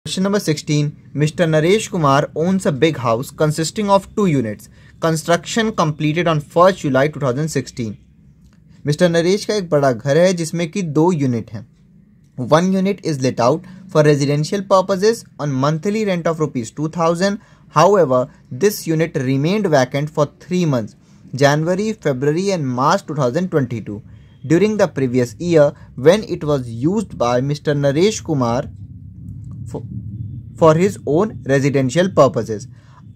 Question number 16. Mr. Naresh Kumar owns a big house consisting of 2 units. Construction completed on 1st July 2016. Mr. Naresh का एक बड़ा घर है जिसमें कि 2 यूनिट हैं. 1 unit is let out for residential purposes on monthly rent of rupees 2000. However, this unit remained vacant for 3 months, January, February and March 2022. During the previous year, when it was used by Mr. Naresh Kumar for his own residential purposes.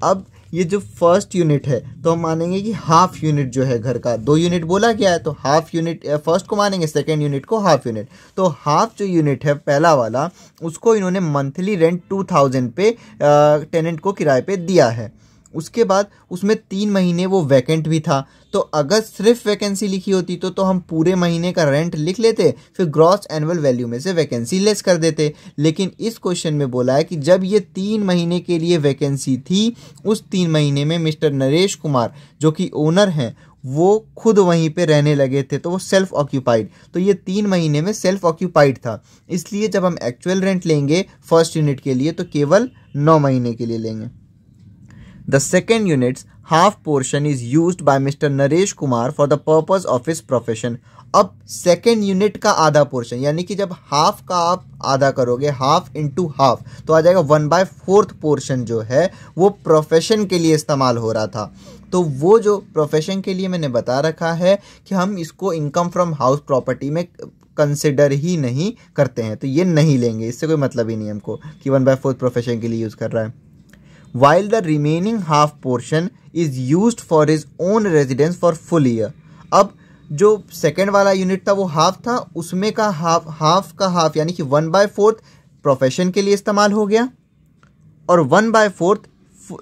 अब ये जो first unit है तो हम मानेंगे कि half unit जो है घर का, 2 यूनिट बोला गया है तो हाफ यूनिट फर्स्ट को मानेंगे, सेकेंड यूनिट को हाफ यूनिट. तो हाफ जो यूनिट है पहला वाला उसको इन्होंने मंथली रेंट 2000 पे टेनेंट को किराए पे दिया है. उसके बाद उसमें 3 महीने वो वैकेंट भी था. तो अगर सिर्फ वैकेंसी लिखी होती तो हम पूरे महीने का रेंट लिख लेते, फिर ग्रॉस एनुअल वैल्यू में से वैकेंसी लेस कर देते. लेकिन इस क्वेश्चन में बोला है कि जब ये 3 महीने के लिए वैकेंसी थी, उस 3 महीने में मिस्टर नरेश कुमार जो कि ओनर हैं वो खुद वहीं पे रहने लगे थे, तो वो सेल्फ ऑक्यूपाइड. तो ये 3 महीने में सेल्फ ऑक्यूपाइड था. इसलिए जब हम एक्चुअल रेंट लेंगे फर्स्ट यूनिट के लिए तो केवल 9 महीने के लिए लेंगे. The second unit's half portion is used by Mr. Naresh Kumar for the purpose of his profession. अब सेकेंड यूनिट का आधा पोर्शन, यानी कि जब हाफ का आप आधा करोगे, हाफ इंटू हाफ, तो आ जाएगा 1/4 पोर्शन जो है वो प्रोफेशन के लिए इस्तेमाल हो रहा था. तो वो जो प्रोफेशन के लिए मैंने बता रखा है कि हम इसको इनकम फ्रॉम हाउस प्रॉपर्टी में कंसिडर ही नहीं करते हैं, तो ये नहीं लेंगे. इससे कोई मतलब ही नहीं हमको कि 1/4 प्रोफेशन के लिए यूज़ कर रहा है. While the remaining half portion is used for his own residence for full year. अब जो सेकेंड वाला यूनिट था वो हाफ था, उसमें का हाफ का हाफ यानी कि 1/4 प्रोफेशन के लिए इस्तेमाल हो गया और 1/4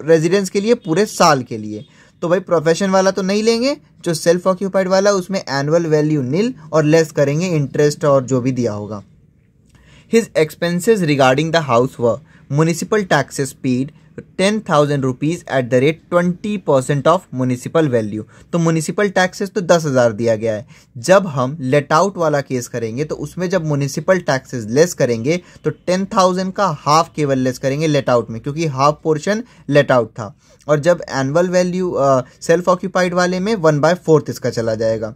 रेजिडेंस के लिए पूरे साल के लिए. तो भाई प्रोफेशन वाला तो नहीं लेंगे, जो सेल्फ ऑक्यूपाइड वाला उसमें एनुअल वैल्यू निल और लेस करेंगे इंटरेस्ट और जो भी दिया होगा. His expenses regarding the house were municipal taxes paid 10,000 rupees at the rate 20% of municipal value. तो म्यूनिसिपल टैक्सेस तो 10,000 दिया गया है. जब हम लेट आउट वाला केस करेंगे तो उसमें जब म्यूनिसिपल टैक्सेस लेस करेंगे तो 10,000 का हाफ केवल लेस करेंगे लेट आउट में, क्योंकि हाफ पोर्शन लेट आउट था. और जब एनुअल वैल्यू सेल्फ ऑक्यूपाइड वाले में 1/4 इसका चला जाएगा.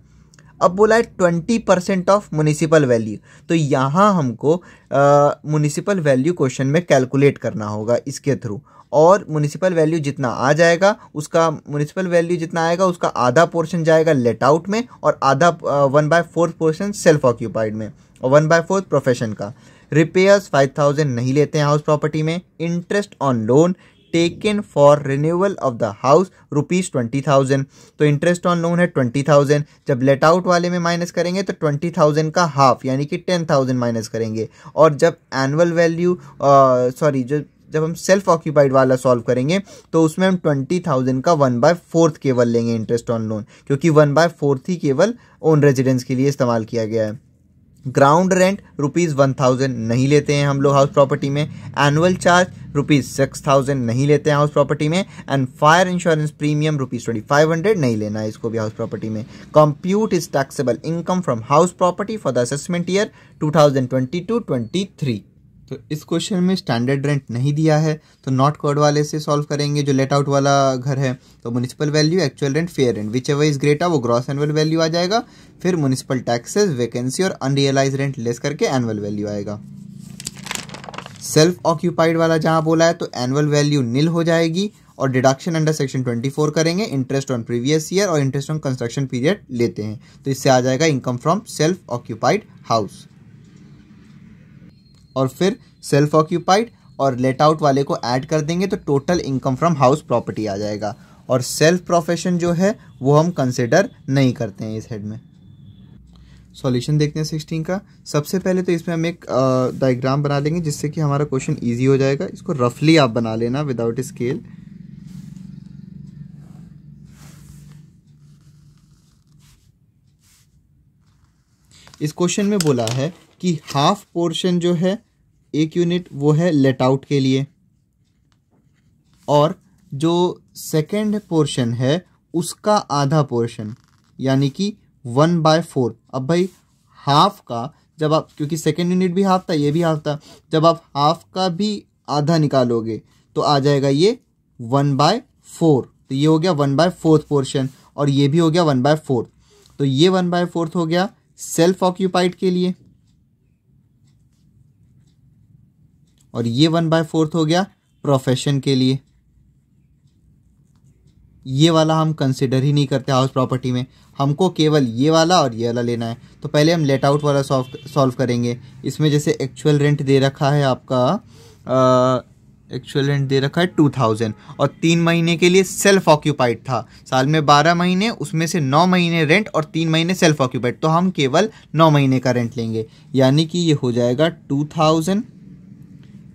अब बोला है 20% ऑफ म्यूनिसिपल वैल्यू, तो यहाँ हमको म्यूनिसिपल वैल्यू क्वेश्चन में कैलकुलेट करना होगा इसके थ्रू. और म्यूनिसिपल वैल्यू जितना आ जाएगा उसका आधा पोर्शन जाएगा लेट आउट में और आधा 1/4 पोर्शन सेल्फ ऑक्यूपाइड में और 1/4 प्रोफेशन का. रिपेयर्स 5,000 नहीं लेते हैं हाउस प्रॉपर्टी में. Interest on loan taken for renewal of the house rupees 20,000. तो इंटरेस्ट ऑन लोन है 20,000. जब लेट आउट वाले में माइनस करेंगे तो 20,000 का हाफ यानी कि 10,000 माइनस करेंगे. और जब एनुअल वैल्यू जब हम सेल्फ ऑक्यूपाइड वाला सॉल्व करेंगे तो उसमें हम 20,000 का 1/4 केवल लेंगे इंटरेस्ट ऑन लोन, क्योंकि 1/4 ही केवल ओन रेजिडेंस के लिए इस्तेमाल किया गया है. ग्राउंड रेंट रुपीज़ 1,000 नहीं लेते हैं हम लोग हाउस प्रॉपर्टी में. एनुअल चार्ज रुपीज़ 6,000 नहीं लेते हैं हाउस प्रॉपर्टी में. And fire insurance premium rupees 2,500 नहीं लेना है इसको भी हाउस प्रॉपर्टी में. Compute is taxable income from house property for the assessment year 2022-23. तो इस क्वेश्चन में स्टैंडर्ड रेंट नहीं दिया है, तो नॉट कवर्ड वाले से सॉल्व करेंगे जो लेट आउट वाला घर है. तो municipal value, actual rent, fair rent, which ever is greater वो ग्रॉस एनुअल वैल्यू आ जाएगा. फिर म्यूनिसिपल टैक्सेस, वैकेंसी और अनरियलाइज रेंट लेस करके एनुअल वैल्यू आएगा. सेल्फ ऑक्यूपाइड वाला जहां बोला है तो एनुअल वैल्यू निल हो जाएगी और डिडक्शन अंडर सेक्शन 24 करेंगे. इंटरेस्ट ऑन प्रीवियस ईयर और इंटरेस्ट ऑन कंस्ट्रक्शन पीरियड लेते हैं, तो इससे आ जाएगा income from self occupied house. और फिर सेल्फ ऑक्यूपाइड और लेट आउट वाले को ऐड कर देंगे तो total income from house property आ जाएगा. और सेल्फ प्रोफेशन जो है वो हम कंसिडर नहीं करते हैं इस हेड में. सॉल्यूशन देखते हैं 16 का. सबसे पहले तो इसमें हम एक डायग्राम बना लेंगे जिससे कि हमारा क्वेश्चन ईजी हो जाएगा. इसको रफली आप बना लेना विदाउट स्केल. इस क्वेश्चन में बोला है कि हाफ पोर्शन जो है एक यूनिट वो है लेट आउट के लिए और जो सेकेंड पोर्शन है उसका आधा पोर्शन यानी कि 1/4. अब भाई हाफ का जब आप, क्योंकि सेकेंड यूनिट भी हाफ था ये भी हाफ था, जब आप हाफ का भी आधा निकालोगे तो आ जाएगा ये 1/4। तो ये हो गया 1/4 पोर्शन और ये भी हो गया 1/4। तो ये 1/4 हो गया सेल्फ ऑक्यूपाइड के लिए और ये 1/4 हो गया प्रोफेशन के लिए। ये वाला हम कंसिडर ही नहीं करते हाउस प्रॉपर्टी में, हमको केवल ये वाला और ये वाला लेना है। तो पहले हम लेट आउट वाला सॉल्व करेंगे। इसमें जैसे एक्चुअल रेंट दे रखा है आपका, एक्चुअल रेंट दे रखा है 2000 और 3 महीने के लिए सेल्फ ऑक्यूपाइड था। साल में 12 महीने, उसमें से 9 महीने रेंट और 3 महीने सेल्फ ऑक्यूपाइड, तो हम केवल 9 महीने का रेंट लेंगे। यानी कि ये हो जाएगा 2000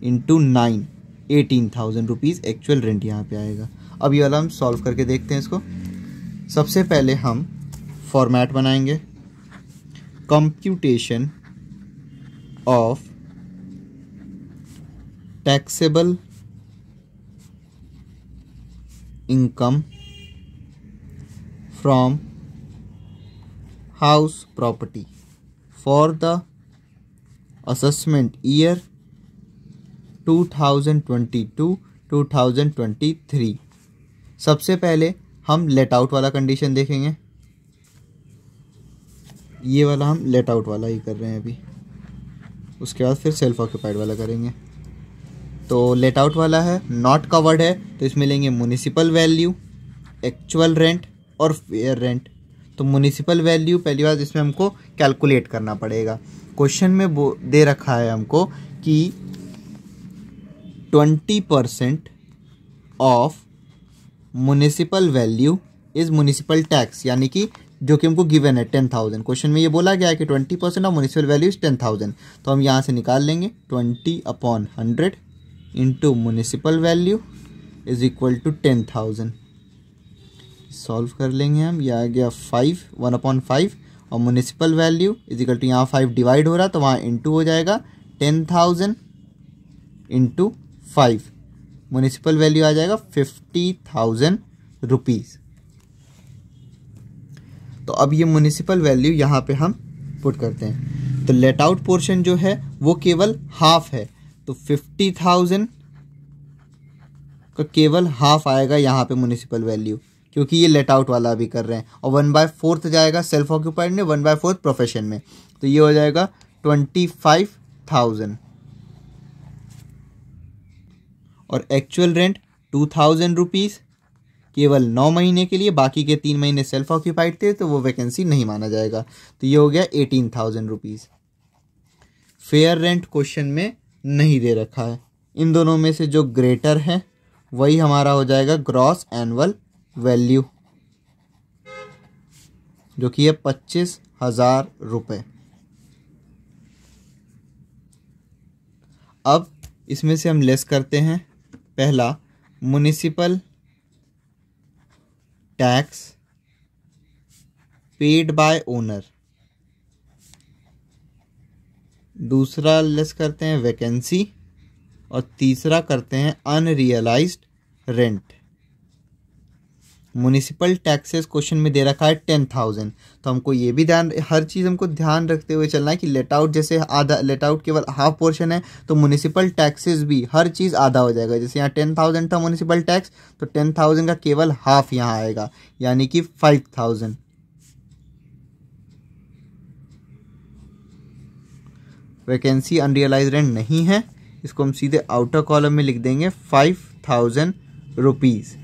इंटू 9, 18,000 रुपीज़ एक्चुअल रेंट यहाँ पे आएगा। अब ये वाला हम सॉल्व करके देखते हैं इसको। सबसे पहले हम फॉर्मेट बनाएंगे, computation of taxable income from house property for the assessment year 2022-2023। सबसे पहले हम लेट आउट वाला कंडीशन देखेंगे। ये वाला हम लेट आउट वाला ही कर रहे हैं अभी, उसके बाद फिर सेल्फ ऑक्यूपाइड वाला करेंगे। तो लेट आउट वाला है, नॉट कवर्ड है, तो इसमें लेंगे म्युनिसिपल वैल्यू, एक्चुअल रेंट और फेयर रेंट। तो म्युनिसिपल वैल्यू पहली बात इसमें हमको कैलकुलेट करना पड़ेगा। क्वेश्चन में दे रखा है हमको कि 20% of municipal value is municipal tax, यानी कि जो कि हमको गिवन है 10,000। क्वेश्चन में ये बोला गया है कि 20% ऑफ म्युनिसिपल वैल्यू इज़ 10,000। तो हम यहाँ से निकाल लेंगे 20/100 into municipal value is equal to 10,000। Solve कर लेंगे हम, यह आ गया 1/5 और municipal value is equal to, यहाँ 5 डिवाइड हो रहा तो वहाँ इंटू हो जाएगा 10,000 इंटू 5, म्युनिसिपल वैल्यू आ जाएगा 50,000 रुपीज़। तो अब ये म्युनिसिपल वैल्यू यहाँ पे हम पुट करते हैं। तो लेट आउट पोर्शन जो है वो केवल हाफ है, तो 50,000 का केवल हाफ आएगा यहाँ पे म्युनिसिपल वैल्यू, क्योंकि ये लेट आउट वाला भी कर रहे हैं। और 1/4 जाएगा सेल्फ ऑक्यूपाइड में, 1/4 प्रोफेशन में, तो ये हो जाएगा 25,000। और एक्चुअल रेंट 2,000 रुपीज़ केवल 9 महीने के लिए, बाकी के 3 महीने सेल्फ ऑक्यूपाइड थे तो वो वैकेंसी नहीं माना जाएगा। तो ये हो गया 18,000 रुपीज़। फेयर रेंट क्वेश्चन में नहीं दे रखा है, इन दोनों में से जो ग्रेटर है वही हमारा हो जाएगा ग्रॉस एनुअल वैल्यू, जो कि है 25,000 रुपये। अब इसमें से हम लेस करते हैं। पहला municipal tax paid by owner, दूसरा लेस करते हैं वैकेंसी और तीसरा करते हैं unrealised rent. Municipal taxes question में दे रखा है 10,000, तो हमको ये भी ध्यान, हर चीज़ हमको ध्यान रखते हुए चलना है कि लेट आउट जैसे आधा, लेट आउट केवल हाफ पोर्शन है, तो म्युनिसिपल टैक्सेस भी हर चीज़ आधा हो जाएगा। जैसे यहाँ 10,000 था म्युनिसिपल टैक्स, तो 10,000 का केवल हाफ यहाँ आएगा, यानी कि 5,000। वैकेंसी अनरियलाइज रेंट नहीं है, इसको हम सीधे आउटर कॉलम में लिख देंगे 5,000 रुपीज़।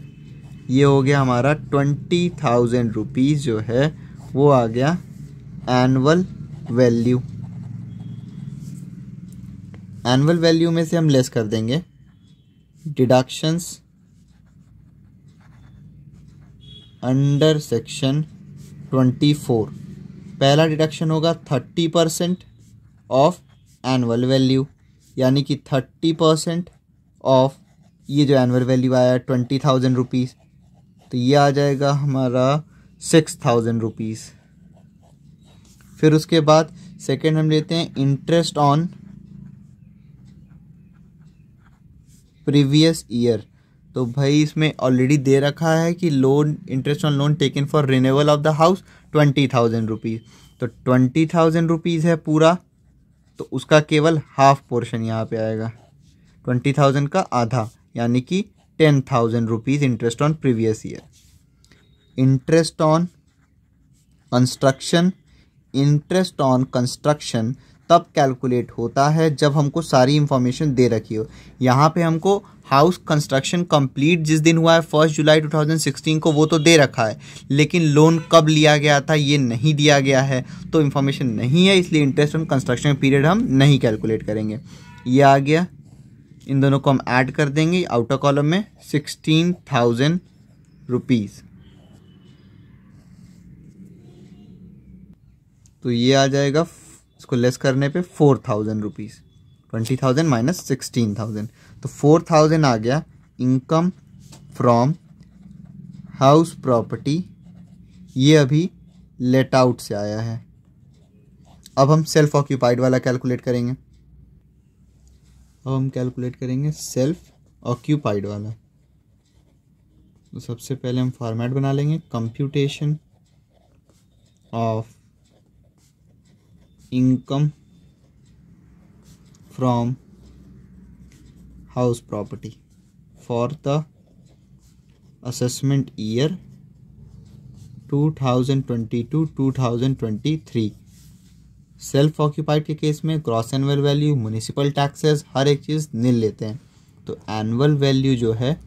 ये हो गया हमारा 20,000 रुपीज़ जो है वो आ गया एनुअल वैल्यू। एनुअल वैल्यू में से हम लेस कर देंगे डिडक्शंस अंडर सेक्शन 24। पहला डिडक्शन होगा 30% ऑफ एनुअल वैल्यू, यानी कि 30% ऑफ ये जो एनुअल वैल्यू आया 20,000 रुपीज़, तो ये आ जाएगा हमारा 6,000 रुपीज़। फिर उसके बाद सेकेंड हम लेते हैं इंटरेस्ट ऑन प्रीवियस ईयर। तो भाई इसमें ऑलरेडी दे रखा है कि loan, interest on loan taken for renewal of the house 20,000 rupees, तो 20,000 रुपीज़ है पूरा, तो उसका केवल हाफ पोर्शन यहाँ पे आएगा। 20,000 का आधा यानी कि 10,000 rupees interest on previous year. Interest on construction तब कैलकुलेट होता है जब हमको सारी इंफॉर्मेशन दे रखी हो। यहाँ पे हमको हाउस कंस्ट्रक्शन कंप्लीट जिस दिन हुआ है 1 जुलाई 2016 को वो तो दे रखा है, लेकिन लोन कब लिया गया था ये नहीं दिया गया है, तो इंफॉर्मेशन नहीं है, इसलिए इंटरेस्ट ऑन कंस्ट्रक्शन पीरियड हम नहीं कैलकुलेट करेंगे। ये आ गया, इन दोनों को हम ऐड कर देंगे आउटर कॉलम में 16,000 रुपीज़। तो ये आ जाएगा, इसको लेस करने पे 4,000 रुपीज़। 20,000 माइनस 16,000, तो 4,000 आ गया इनकम फ्रॉम हाउस प्रॉपर्टी। ये अभी लेट आउट से आया है। अब हम सेल्फ ऑक्यूपाइड वाला कैलकुलेट करेंगे। अब हम कैलकुलेट करेंगे सेल्फ ऑक्यूपाइड वाला। तो सबसे पहले हम फॉर्मेट बना लेंगे, computation of income from house property for the assessment year 2022-2023। Self occupied के केस में gross annual value, municipal taxes, हर एक चीज़ नील लेते हैं, तो एनुअल वैल्यू जो है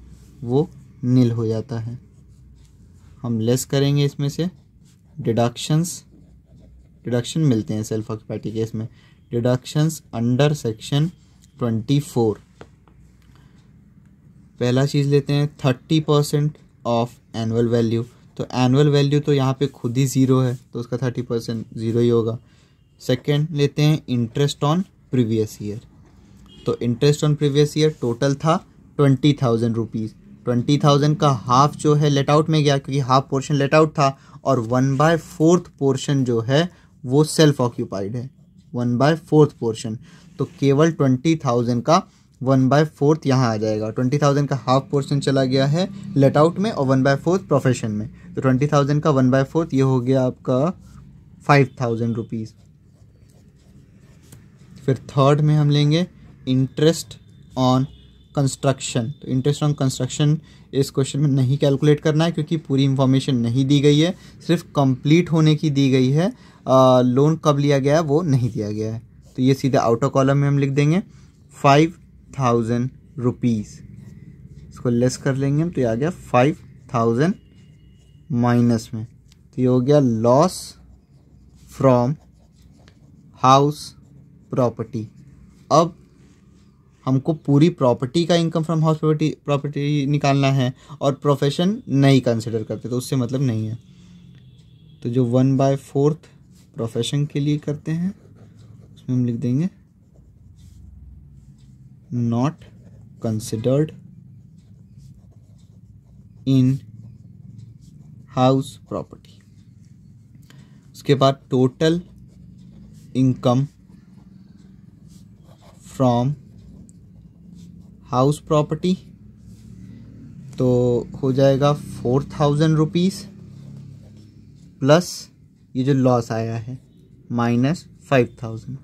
वो नील हो जाता है। हम लेस करेंगे इसमें से डिडक्शन मिलते हैं सेल्फ ऑक्यूपाइड के केस में, डिडक्शंस अंडर सेक्शन 24। पहला चीज़ लेते हैं 30% ऑफ एनुअल वैल्यू, तो एनुअल वैल्यू तो यहाँ पे खुद ही ज़ीरो है, तो उसका 30% ज़ीरो ही होगा। सेकेंड लेते हैं इंटरेस्ट ऑन प्रीवियस ईयर, तो interest on previous year total था 20,000 रुपीज़। 20,000 का हाफ जो है लेट आउट में गया क्योंकि हाफ पोर्शन लेट आउट था, और 1/4 पोर्शन जो है वो सेल्फ ऑक्यूपाइड है, 1/4 पोर्शन। तो केवल 20,000 का 1/4 यहाँ आ जाएगा। 20,000 का हाफ पोर्शन चला गया है लेट आउट में और 1/4 प्रोफेशन में, तो 20,000 का 1/4 ये हो गया आपका 5,000 रुपीज़। फिर थर्ड में हम लेंगे इंटरेस्ट ऑन कंस्ट्रक्शन। तो इंटरेस्ट ऑन कंस्ट्रक्शन इस क्वेश्चन में नहीं कैलकुलेट करना है क्योंकि पूरी इंफॉर्मेशन नहीं दी गई है, सिर्फ कंप्लीट होने की दी गई है, लोन कब लिया गया है वो नहीं दिया गया है। तो ये सीधे आउटर कॉलम में हम लिख देंगे 5,000 रुपीज़। इसको लेस कर लेंगे तो ये आ गया 5,000 माइनस में, तो ये हो गया लॉस फ्रॉम हाउस प्रॉपर्टी। अब हमको पूरी प्रॉपर्टी का इनकम फ्रॉम हाउस प्रॉपर्टी निकालना है और प्रोफेशन नहीं कंसिडर करते, तो उससे मतलब नहीं है। तो जो 1/4 प्रोफेशन के लिए करते हैं उसमें हम लिख देंगे not considered in house property. उसके बाद total income from house property तो हो जाएगा 4,000 रुपीज़ प्लस ये जो लॉस आया है माइनस 5,000,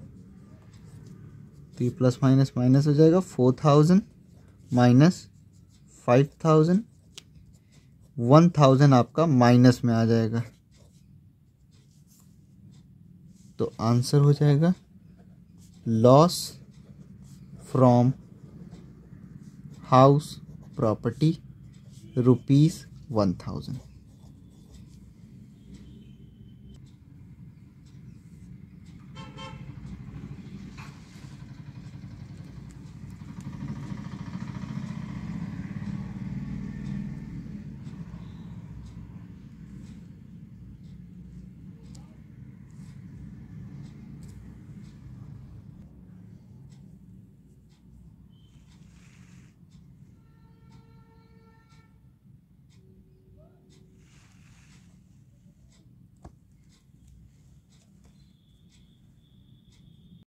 तो ये प्लस माइनस माइनस हो जाएगा, 4,000 माइनस 5,000, 1,000 आपका माइनस में आ जाएगा। तो आंसर हो जाएगा लॉस फ्रॉम हाउस प्रॉपर्टी ₹1,000।